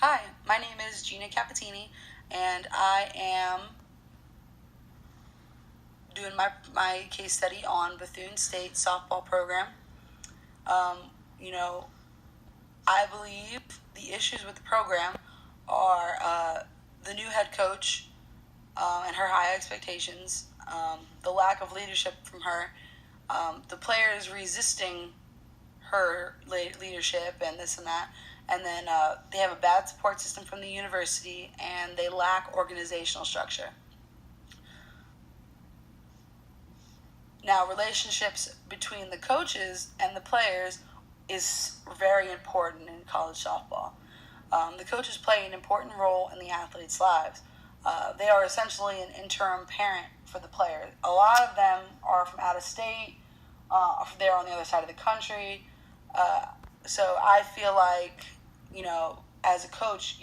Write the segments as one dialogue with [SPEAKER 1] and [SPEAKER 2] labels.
[SPEAKER 1] Hi, my name is Geena Capitini, and I am doing my case study on Bethune State softball program. Um, you know, I believe the issues with the program are the new head coach and her high expectations, the lack of leadership from her, the players resisting her leadership and this and that. And then they have a bad support system from the university, and they lack organizational structure. Now, relationships between the coaches and the players is very important in college softball. The coaches play an important role in the athletes' lives. They are essentially an interim parent for the players. A lot of them are from out of state, they're on the other side of the country. So I feel like, as a coach,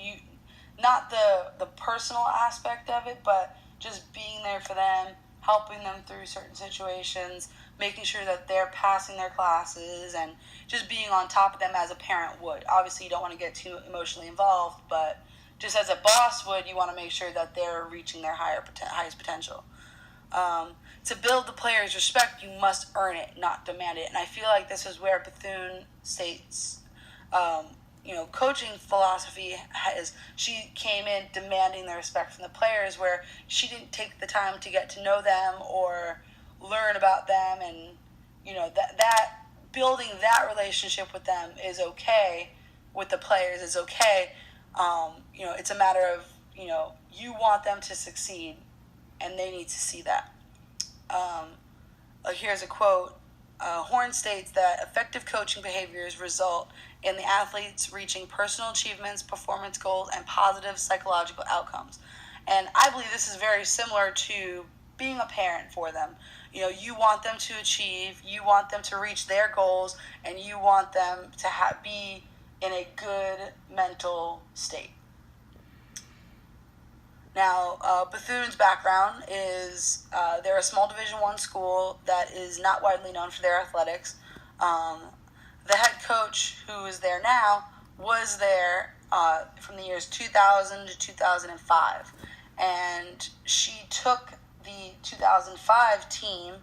[SPEAKER 1] not the personal aspect of it, but just being there for them, helping them through certain situations, making sure that they're passing their classes, and just being on top of them as a parent would. Obviously, you don't want to get too emotionally involved, but just as a boss would, you want to make sure that they're reaching their highest potential. To build the players' respect, you must earn it, not demand it. And I feel like this is where Bethune State's coaching philosophy is. She came in demanding the respect from the players, where she didn't take the time to get to know them or learn about them, and that building that relationship with them is okay. With the players is okay. It's a matter of you want them to succeed, and they need to see that. Here's a quote. Horn states that effective coaching behaviors result in the athletes reaching personal achievements, performance goals, and positive psychological outcomes. And I believe this is very similar to being a parent for them. You want them to achieve, you want them to reach their goals, and you want them to be in a good mental state. Now, Bethune's background is they're a small Division I school that is not widely known for their athletics. The head coach, who is there now, was there from the years 2000 to 2005. And she took the 2005 team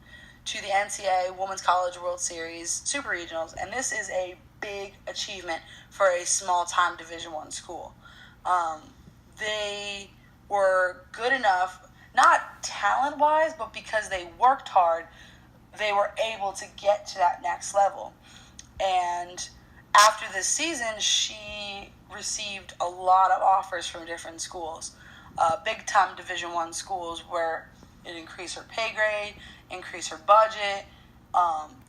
[SPEAKER 1] to the NCAA Women's College World Series Super Regionals. And this is a big achievement for a small-time Division I school. They were good enough, not talent-wise, but because they worked hard, they were able to get to that next level. And after this season, she received a lot of offers from different schools, big-time Division I schools, where it increased her pay grade, increased her budget,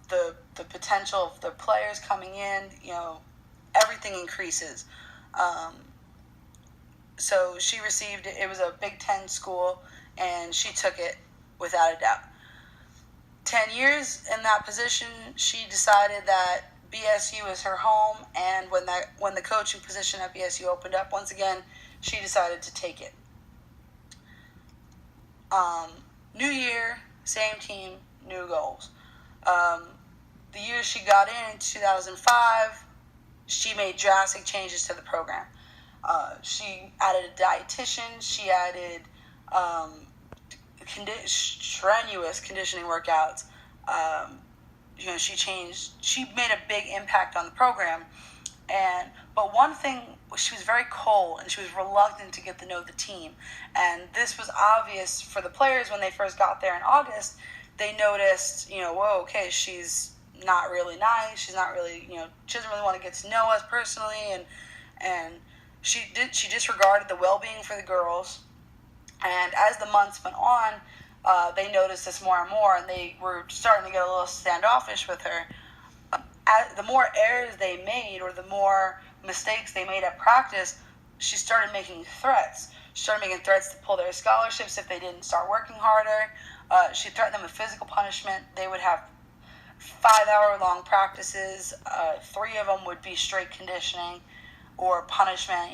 [SPEAKER 1] the potential of the players coming in, everything increases. So she received it. It was a Big Ten school, and she took it without a doubt. 10 years in that position, she decided that BSU is her home, and when the coaching position at BSU opened up once again, she decided to take it. New year, same team, new goals. The year she got in 2005, she made drastic changes to the program. She added a dietitian. She added strenuous conditioning workouts. She made a big impact on the program. But one thing, she was very cold, and she was reluctant to get to know the team. And this was obvious for the players when they first got there in August. They noticed, whoa, okay, she's not really nice. She's not really, she doesn't really want to get to know us personally, and she disregarded the well-being for the girls. And as the months went on, they noticed this more and more, and they were starting to get a little standoffish with her. The more errors they made, or the more mistakes they made at practice, she started making threats. She started making threats to pull their scholarships if they didn't start working harder. She threatened them with physical punishment. They would have 5-hour-long practices. 3 of them would be straight conditioning or punishment,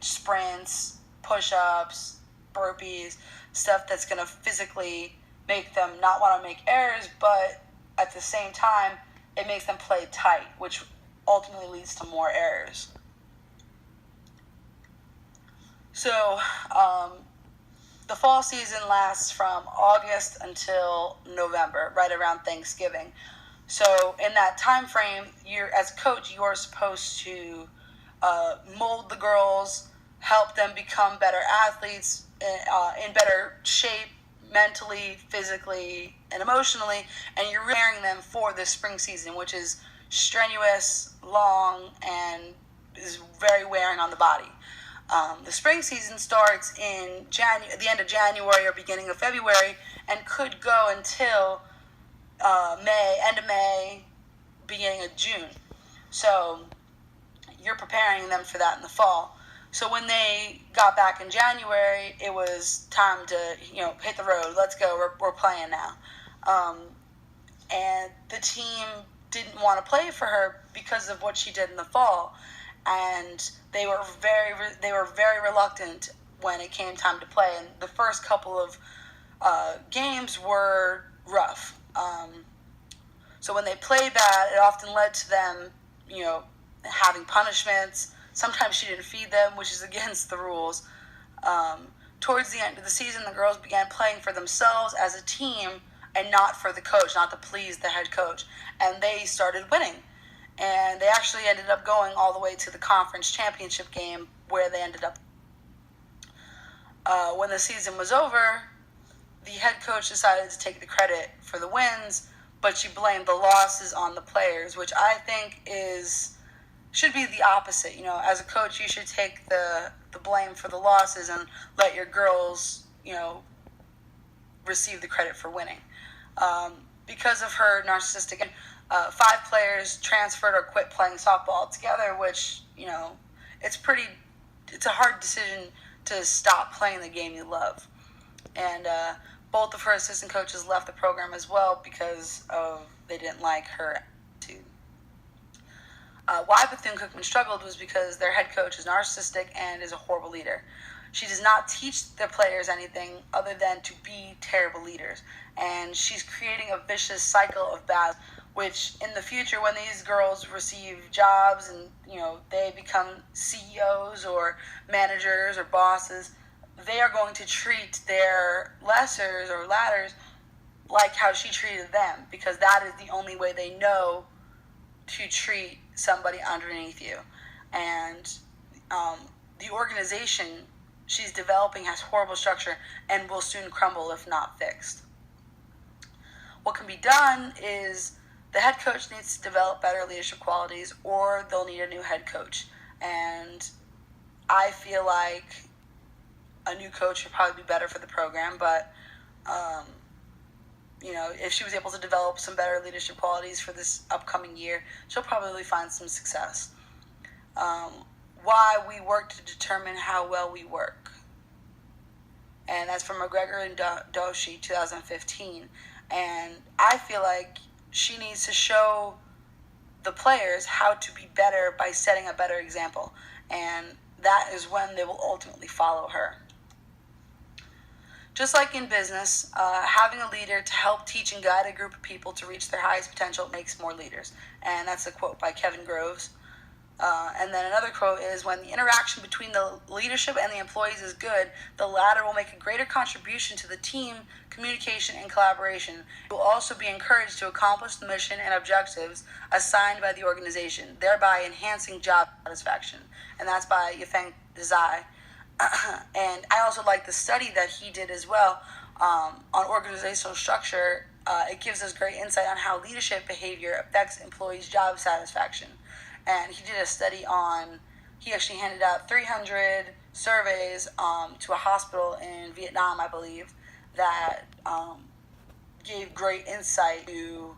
[SPEAKER 1] sprints, push-ups, burpees, stuff that's going to physically make them not want to make errors, but at the same time, it makes them play tight, which ultimately leads to more errors. So, the fall season lasts from August until November, right around Thanksgiving. So in that time frame, as a coach, you're supposed to mold the girls, help them become better athletes, in better shape, mentally, physically, and emotionally, and you're preparing them for the spring season, which is strenuous, long, and is very wearing on the body. The spring season starts in the end of January or beginning of February, and could go until end of May, beginning of June. So you're preparing them for that in the fall. So when they got back in January, it was time to hit the road. Let's go. We're playing now. And the team didn't want to play for her because of what she did in the fall, and they were very reluctant when it came time to play. And the first couple of games were rough. So when they played bad, it often led to them, having punishments. Sometimes she didn't feed them, which is against the rules. Towards the end of the season, the girls began playing for themselves as a team and not for the coach, not to please the head coach. And they started winning. And they actually ended up going all the way to the conference championship game, where they ended up. When the season was over, the head coach decided to take the credit for the wins, but she blamed the losses on the players, which I think should be the opposite. As a coach, you should take the blame for the losses and let your girls, receive the credit for winning. Because of her narcissistic, 5 players transferred or quit playing softball together, which, it's a hard decision to stop playing the game you love. And both of her assistant coaches left the program as well because they didn't like her attitude. Why Bethune-Cookman struggled was because their head coach is narcissistic and is a horrible leader. She does not teach the players anything other than to be terrible leaders. And she's creating a vicious cycle of bad, which in the future, when these girls receive jobs and, they become CEOs or managers or bosses, they are going to treat their lessers or ladders like how she treated them, because that is the only way they know to treat somebody underneath you. And the organization she's developing has horrible structure and will soon crumble if not fixed. What can be done is the head coach needs to develop better leadership qualities, or they'll need a new head coach. And I feel like a new coach would probably be better for the program, but if she was able to develop some better leadership qualities for this upcoming year, she'll probably find some success. Why we work to determine how well we work. And that's from McGregor and Doshi, 2015. And I feel like she needs to show the players how to be better by setting a better example. And that is when they will ultimately follow her. Just like in business, having a leader to help teach and guide a group of people to reach their highest potential makes more leaders. And that's a quote by Kevin Groves. And then another quote is, when the interaction between the leadership and the employees is good, the latter will make a greater contribution to the team, communication, and collaboration. It will also be encouraged to accomplish the mission and objectives assigned by the organization, thereby enhancing job satisfaction. And that's by Yifeng Desai. And I also like the study that he did as well on organizational structure. It gives us great insight on how leadership behavior affects employees' job satisfaction. And he did a study he actually handed out 300 surveys to a hospital in Vietnam, I believe, that gave great insight to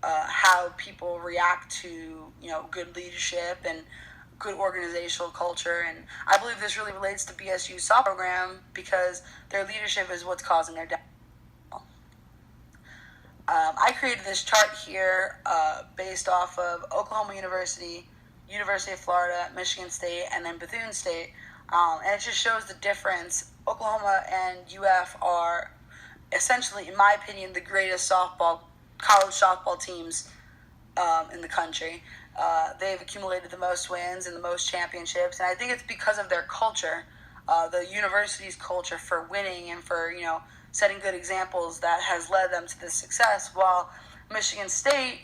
[SPEAKER 1] how people react to, good leadership and good organizational culture. And I believe this really relates to BSU's softball program, because their leadership is what's causing their downfall. I created this chart here based off of Oklahoma University, University of Florida, Michigan State, and then Bethune State. And it just shows the difference. Oklahoma and UF are essentially, in my opinion, the greatest college softball teams in the country. They've accumulated the most wins and the most championships, and I think it's because of their culture. the university's culture for winning and for, setting good examples that has led them to this success. While Michigan State,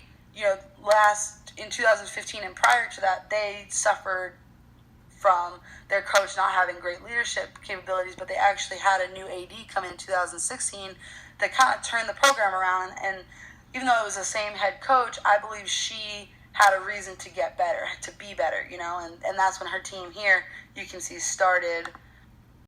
[SPEAKER 1] last in 2015 and prior to that, they suffered from their coach not having great leadership capabilities, but they actually had a new AD come in 2016 that kind of turned the program around. And even though it was the same head coach, I believe she had a reason to get better, to be better, and that's when her team here, you can see, started